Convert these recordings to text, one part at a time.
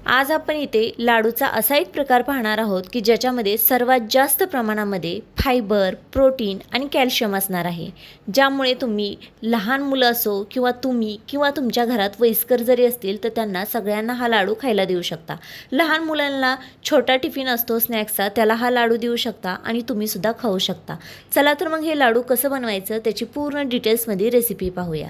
आज आपण इथे लाडूचा असा एक प्रकार पाहणार आहोत की ज्याच्यामध्ये सर्वात जास्त प्रमाणामध्ये फायबर, प्रोटीन आणि कॅल्शियम असणार आहे, ज्यामुळे तुम्ही लहान मुलं असो किंवा तुम्ही किंवा तुमच्या घरात वयस्कर जरी असतील तर त्यांना सगळ्यांना हा लाडू खायला देऊ शकता। लहान मुलांना छोटा टिफिन असतो स्नॅक्सचा, त्याला हा लाडू देऊ शकता आणि तुम्ही सुद्धा खाऊ शकता। चला तर मग हे लाडू कसं बनवायचं त्याची पूर्ण डिटेल्समध्ये रेसिपी पाहूया।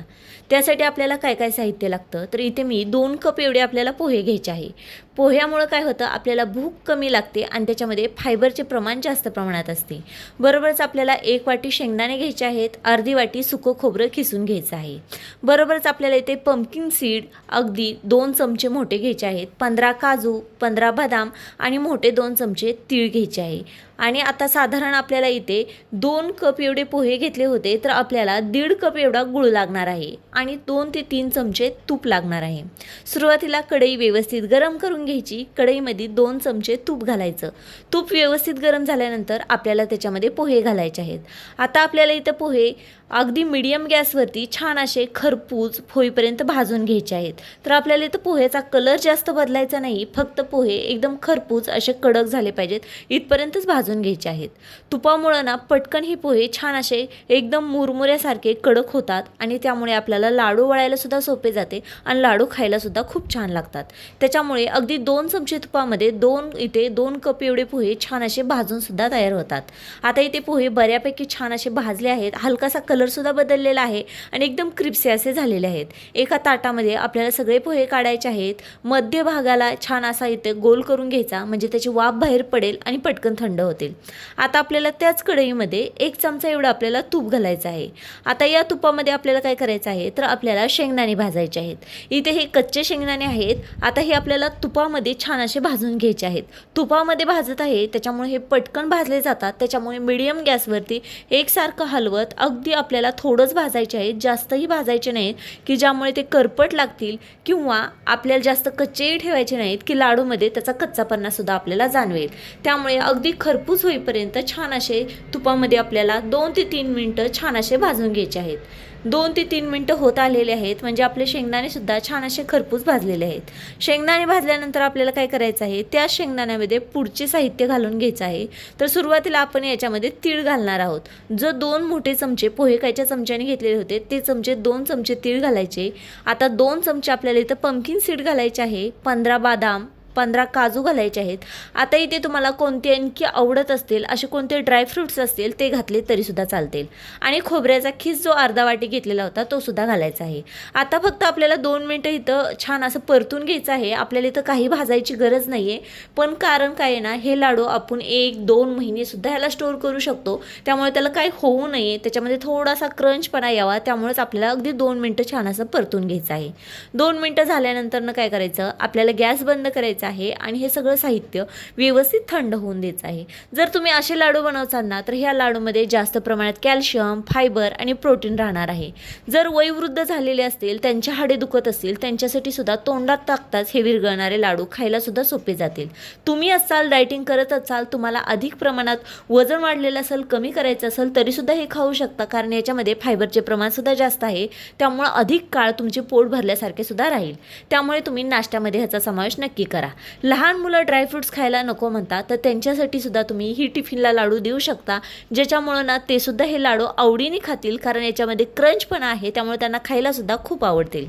त्यासाठी आपल्याला काय काय साहित्य लागतं तर इथे मी 2 कप एवढे आपल्याला पोहे घ्यायचे आहे। पोह्यामुळे काय होतं, आपल्याला भूक कमी लागते आणि त्याच्यामध्ये फायबरचे प्रमाण जास्त प्रमाणात असते। बरोबरच आपल्याला 1 वाटी शेंगदाणे घ्यायचे आहेत, अर्धी वाटी सुकं खोबरं खिसून घ्यायचं आहे। बरोबरच आपल्याला इथे पंपकिन सीड अगदी 2 चमचे मोठे घ्यायचे आहेत, 15 काजू, 15 बदाम आणि मोठे 2 चमचे तीळ घ्यायचे आहे। आणि आता साधारण आपल्याला इथे 2 कप एवढे पोहे घेतले होते तर आपल्याला 1.5 कप एवढा गूळ लागणार आहे आणि 2 ते 3 चमचे तूप लागणार आहे। सुरुवातीला कढई व्यवस्थित गरम करून घ्यायची। कढईमध्ये 2 चमचे तूप घालायचं। तूप व्यवस्थित गरम झाल्यानंतर आपल्याला त्याच्यामध्ये पोहे घालायचे आहेत। आता आपल्याला इथं पोहे अगदी मीडियम गॅसवरती छान असे खरपूस होईपर्यंत भाजून घ्यायचे आहेत। तर आपल्याला इथं पोहेचा कलर जास्त बदलायचा नाही, फक्त पोहे एकदम खरपूस असे कडक झाले पाहिजेत इथपर्यंतच भाजून घ्यायचे आहेत। तुपामुळे ना पटकन ही पोहे छान असे एकदम मुरमुऱ्यासारखे कडक होतात आणि त्यामुळे आपल्याला लाडू वळायला सुद्धा सोपे जाते आणि लाडू खायला सुद्धा खूप छान लागतात। त्याच्यामुळे अगदी 2 चमचे तुपामध्ये 2 कप एवढे पोहे छान असे भाजून सुद्धा तयार होतात। आता इथे पोहे बऱ्यापैकी छान असे भाजले आहेत, हलकासा कलर सुद्धा बदललेला आहे आणि एकदम क्रिस्पी असे झालेले आहेत। एका ताटामध्ये आपल्याला सगळे पोहे काढायचे आहेत। मध्य भागाला छान असा इथे गोल करून घ्यायचा, म्हणजे त्याची वाफ बाहेर पडेल आणि पटकन थंड होतील। आता आपल्याला त्याच कढईमध्ये 1 चमचा एवढं आपल्याला तूप घालायचं आहे। आता या तुपामध्ये आपल्याला काय करायचं आहे तर आपल्याला शेंगदाणे भाजायचे आहेत। इथे हे कच्चे शेंगदाणे आहेत। आता हे आपल्याला तुपामध्ये छान असे भाजून घ्यायचे आहेत। तुपामध्ये भाजत आहे त्याच्यामुळे हे पटकन भाजले जातात, त्याच्यामुळे मीडियम गॅसवरती एकसारखं हलवत अगदी आपल्याला थोडंच भाजायचे आहे, जास्तही भाजायचे नाहीत की ज्यामुळे ते करपट लागतील किंवा आपल्याला जास्त कच्चेही ठेवायचे नाहीत की लाडूमध्ये त्याचा कच्चापणा सुद्धा आपल्याला जाणवेल। त्यामुळे अगदी खरपूस होईपर्यंत छान असे तुपामध्ये आपल्याला 2 ते 3 मिनिटं छान असे भाजून घ्यायचे आहेत। 2 ते 3 मिनिटं होत आलेले आहेत, म्हणजे आपले शेंगदाणे सुद्धा छान असे खरपूस भाजलेले आहेत। शेंगदाणे भाजल्यानंतर आपल्याला काय करायचं आहे, त्या शेंगदाण्यामध्ये पुढचे साहित्य घालून घ्यायचं आहे। तर सुरुवातीला आपण याच्यामध्ये तीळ घालणार आहोत। जो 2 मोठे चमचे पोहे खायच्या चमच्याने घेतलेले होते ते चमचे 2 चमचे तीळ घालायचे। आता 2 चमचे आपल्याला इथं पंपकिन सीड घालायचे आहे, 15 बदाम, 15 काजू घालायचे आहेत। आता इथे तुम्हाला कोणते आणखी आवडत असतील असे कोणते ड्रायफ्रूट्स असतील ते घातले तरी सुद्धा चालतील आणि खोबऱ्याचा खीस जो अर्धा वाटी घेतलेला होता तो सुद्धा घालायचा आहे। आता फक्त आपल्याला 2 मिनिटं इथं छान असं परतून घ्यायचं आहे। आपल्याला इथं काही भाजायची गरज नाही आहे, पण कारण काय आहे ना, हे लाडू आपण 1-2 महिने सुद्धा ह्याला स्टोअर करू शकतो, त्यामुळे त्याला काही होऊ नये, त्याच्यामध्ये थोडासा क्रंचपणा यावा, त्यामुळेच आपल्याला अगदी 2 मिनिटं छान असं परतून घ्यायचं आहे। 2 मिनिटं झाल्यानंतर काय करायचं, आपल्याला गॅस बंद करायचा आहे आणि हे सगळं साहित्य व्यवस्थित थंड होऊन द्यायचं आहे। जर तुम्ही असे लाडू बनवताल ना तर ह्या लाडूमध्ये जास्त प्रमाणात कॅल्शियम, फायबर आणि प्रोटीन राहणार आहे। जर वयोवृद्ध झालेले असतील, त्यांच्या हाडे दुखत असतील, त्यांच्यासाठी सुद्धा तोंडात टाकताच हे विरघळणारे लाडू खायला सुद्धा सोपे जातील। तुम्ही असाल डायटिंग करत असाल, तुम्हाला अधिक प्रमाणात वजन वाढलेलं असेल, कमी करायचं असेल तरी सुद्धा हे खाऊ शकता, कारण याच्यामध्ये फायबरचे प्रमाण सुद्धा जास्त आहे, त्यामुळे अधिक काळ तुमचे पोट भरल्यासारखे सुद्धा राहील। त्यामुळे तुम्ही नाश्त्यामध्ये ह्याचा समावेश नक्की करा। लहान मुलं ड्रायफ्रूट्स खायला नको म्हणतात तर त्यांच्यासाठी सुद्धा तुम्ही ही टिफिनला लाडू देऊ शकता, ज्याच्यामुळे ना ते सुद्धा हे लाडू आवडीने खातील, कारण याच्यामध्ये क्रंच पण आहे, त्यामुळे त्यांना खायला सुद्धा खूप आवडतील।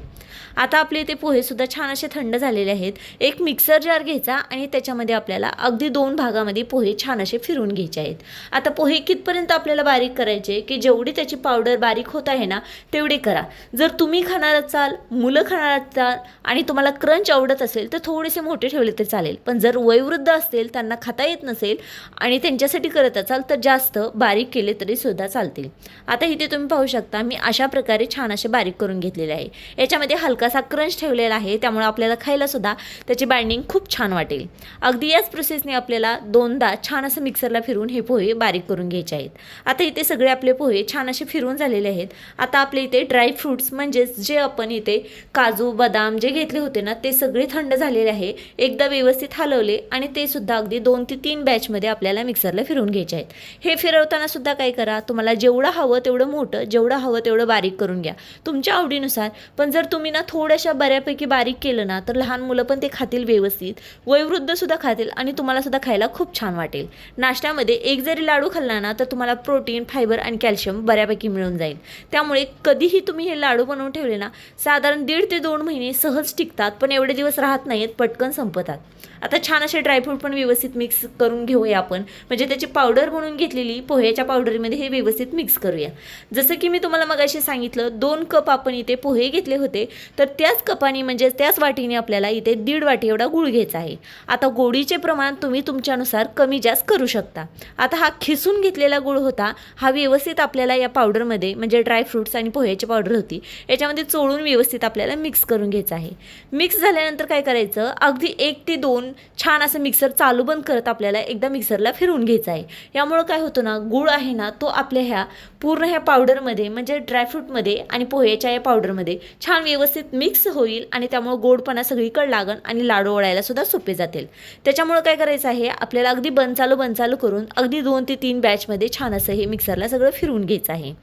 आता आपले इथे पोहे सुद्धा छान असे थंड झालेले आहेत। एक मिक्सर जार घ्यायचा आणि त्याच्यामध्ये आपल्याला अगदी 2 भागामध्ये पोहे छान असे फिरून घ्यायचे आहेत। आता पोहे कितपर्यंत आपल्याला बारीक करायचे की जेवढी त्याची पावडर बारीक होत आहे ना तेवढी करा। जर तुम्ही खाणार असाल, मुलं खाणार असाल आणि तुम्हाला क्रंच आवडत असेल तर थोडेसे मोठे ठेवले तर चालेल, पण जर वयोवृद्ध असतील, त्यांना खाता येत नसेल आणि त्यांच्यासाठी करत असाल तर जास्त बारीक केले तरी सुद्धा चालतील। आता इथे तुम्ही पाहू शकता मी अशा प्रकारे छान असे बारीक करून घेतलेले आहे। याच्यामध्ये हलकासा क्रंच ठेवलेला आहे, त्यामुळे आपल्याला खायला सुद्धा त्याची बाइंडिंग खूप छान वाटेल। अगदी याच प्रोसेसने आपल्याला 2दा छान असं मिक्सरला फिरून हे पोहे बारीक करून घ्यायचे आहेत। आता इथे सगळे आपले पोहे छान असे फिरून झालेले आहेत। आता आपले इथे ड्रायफ्रूट्स म्हणजे जे आपण इथे काजू, बदाम जे घेतले होते ना ते सगळे थंड झालेले आहे। एकदा व्यवस्थित हलवले आणि ते सुद्धा अगदी 2 ते 3 बॅचमध्ये आपल्याला मिक्सरला फिरवून घ्यायचे आहेत. हे फिरवताना सुद्धा काय करा, तुम्हाला जेवढं हवं तेवढं मोठं, जेवढं हवं तेवढं बारीक करून घ्या तुमच्या आवडीनुसार. पण जर तुम्ही ना थोड्याशा बऱ्यापैकी बारीक केलं ना तर लहान मुलं पण ते खातील व्यवस्थित, वयोवृद्ध सुद्धा खातील आणि तुम्हाला सुद्धा खायला खूप छान वाटेल. नाश्त्यामध्ये एक जरी लाडू खाल्ला ना तर तुम्हाला प्रोटीन, फायबर आणि कॅल्शियम बऱ्यापैकी मिळून जाईल. त्यामुळे कधीही तुम्ही हे लाडू बनवून ठेवले ना, साधारण 1.5 ते 2 महिने सहज टिकतात, पण एवढे दिवस राहत नाहीत, पटकन संपतात. आता छान असे ड्रायफ्रूट पण व्यवस्थित मिक्स करून घेऊया आपण, म्हणजे त्याची पावडर बनवून घेतलेली पोह्याच्या पावडरमध्ये हे व्यवस्थित मिक्स करूया. जसं की मी तुम्हाला मगाशी सांगितलं 2 कप आपण इथे पोहे घेतले होते, तर त्याच कपाने म्हणजे त्याच वाटीने आपल्याला इथे 1.5 वाटी एवढा गूळ घ्यायचा आहे. आता गोडीचे प्रमाण तुम्ही तुमच्यानुसार कमी जास्त करू शकता. आता हा खिसून घेतलेला गूळ होता, हा व्यवस्थित आपल्याला या पावडरमध्ये म्हणजे ड्रायफ्रूट्स आणि पोह्याची पावडर होती याच्यामध्ये चोळून व्यवस्थित आपल्याला मिक्स करून घ्यायचं आहे. मिक्स झाल्यानंतर काय करायचं, अगदी 1 ते 2 छान असं मिक्सर चालू बंद करत आपल्याला एकदा मिक्सरला फिरवून घ्यायचं आहे. यामुळं काय होतं ना, गूळ आहे ना तो आपल्या ह्या पूर्ण ह्या पावडरमध्ये म्हणजे ड्रायफ्रूटमध्ये आणि पोह्याच्या या पावडरमध्ये छान व्यवस्थित मिक्स होईल आणि त्यामुळे गोडपणा सगळीकडे लागन आणि लाडू वळायला सुद्धा सोपे जातील. त्याच्यामुळे काय करायचं आहे, आपल्याला अगदी बंद चालू करून अगदी 2 ते 3 बॅचमध्ये छान असं हे मिक्सरला सगळं फिरवून घ्यायचं आहे.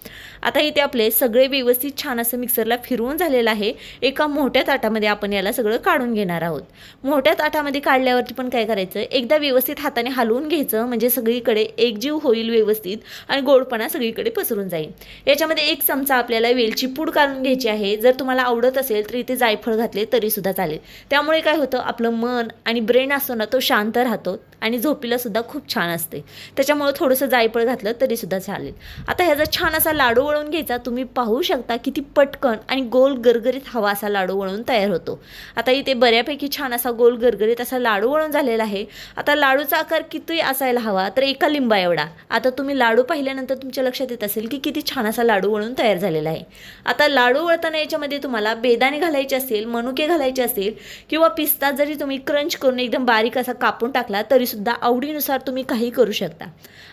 आता इथे आपले सगळे व्यवस्थित छान असं मिक्सरला फिरवून झालेलं आहे. एका मोठ्या ताटामध्ये आपण याला सगळं काढून घेणार आहोत. मोठ्या ताटामध्ये काढल्यावरती पण काय करायचं, एकदा व्यवस्थित हाताने हलवून घ्यायचं म्हणजे सगळीकडे एकजीव होईल व्यवस्थित आणि गोडपणा सगळीकडे पसरून जाईल. याच्यामध्ये 1 चमचा आपल्याला वेलची पूड काढून घ्यायची आहे. जर तुम्हाला आवडत असेल तर इथे जायफळ घातले तरी सुद्धा चालेल. त्यामुळे काय होतं, आपलं मन आणि ब्रेन असतो ना तो शांत राहतो आणि झोपीला सुद्धा खूप छान असते. त्याच्यामुळे थोडंसं जायफळ घातलं तरी सुद्धा चालेल. आता ह्याचा छान असा लाडू वळून घ्यायचा. तुम्ही पाहू शकता किती पटकन आणि गोल गरगरीत हवा असा लाडू वळून तयार होतो. आता इथे बऱ्यापैकी छान असा गोल गरगरीत असा लाडू वळून झालेला आहे. आता लाडूचा आकार किती असायला हवा, तर 1 लिंबा एवढा. आता तुम्ही लाडू पाहिल्यानंतर तुमच्या लक्षात येत असेल की किती छान असा लाडू वळून तयार झालेला आहे. आता लाडू वळताना याच्यामध्ये तुम्हाला बेदाणे घालायचे असेल, मनुके घालायचे असेल किंवा पिस्ता जरी तुम्ही क्रंच करून एकदम बारीक असा कापून टाकला तरी सुद्धा आवडीनुसार तुम्ही काही करू शकता.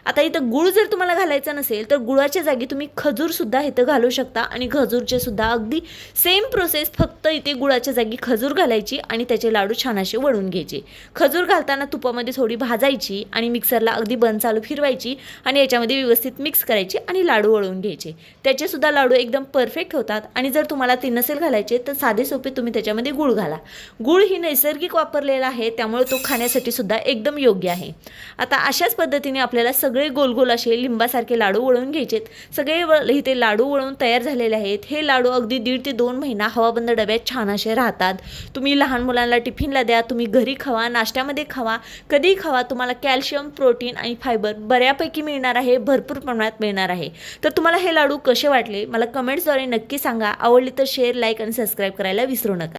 आता इथं गुळ जर तुम्हाला घालायचा नसेल तर गुळाच्या जागी तुम्ही खजूर सुद्धा इथं घालू शकता आणि खजूरचे सुद्धा अगदी सेम प्रोसेस, फक्त इथे गुळाच्या जागी खजूर घालायची आणि त्याचे लाडू छान असे वळून घ्यायचे. खजूर घालताना तुपामध्ये थोडी भाजायची आणि मिक्सरला अगदी बंद चालू फिरवायची आणि याच्यामध्ये व्यवस्थित मिक्स करायची आणि लाडू वळवून घ्यायचे. त्याचे सुद्धा लाडू एकदम परफेक्ट होतात. आणि जर तुम्हाला ते नसेल घालायचे तर साधे सोपे तुम्ही त्याच्यामध्ये गुळ घाला. गुळ ही नैसर्गिक वापरलेला आहे, त्यामुळे तो खाण्यासाठी सुद्धा एकदम योग्य आहे. आता अशाच पद्धतीने आपल्याला सगळे गोल गोल असे लिंबासारखे लाडू वळवून घ्यायचेत. सगळे इथे लाडू वळवून तयार झालेले आहेत. हे लाडू अगदी 1.5 ते 2 महिना हवाबंद डब्यात छान असे राहतात. तुम्ही लहान मुलांना टिफिनला द्या, तुम्ही घरी खावा, नाश्त्यामध्ये खावा, कधीही खावा. तुम्हाला कॅल्शियम, प्रोटीन आणि फायबर बऱ्यापैकी मिळणार आहे, भरपूर प्रमाणात मिळणार आहे. तर तुम्हाला हे लाडू कसे वाटले मला कमेंट्सद्वारे नक्की सांगा. आवडली तर शेअर, लाईक आणि सबस्क्राईब करायला विसरू नका.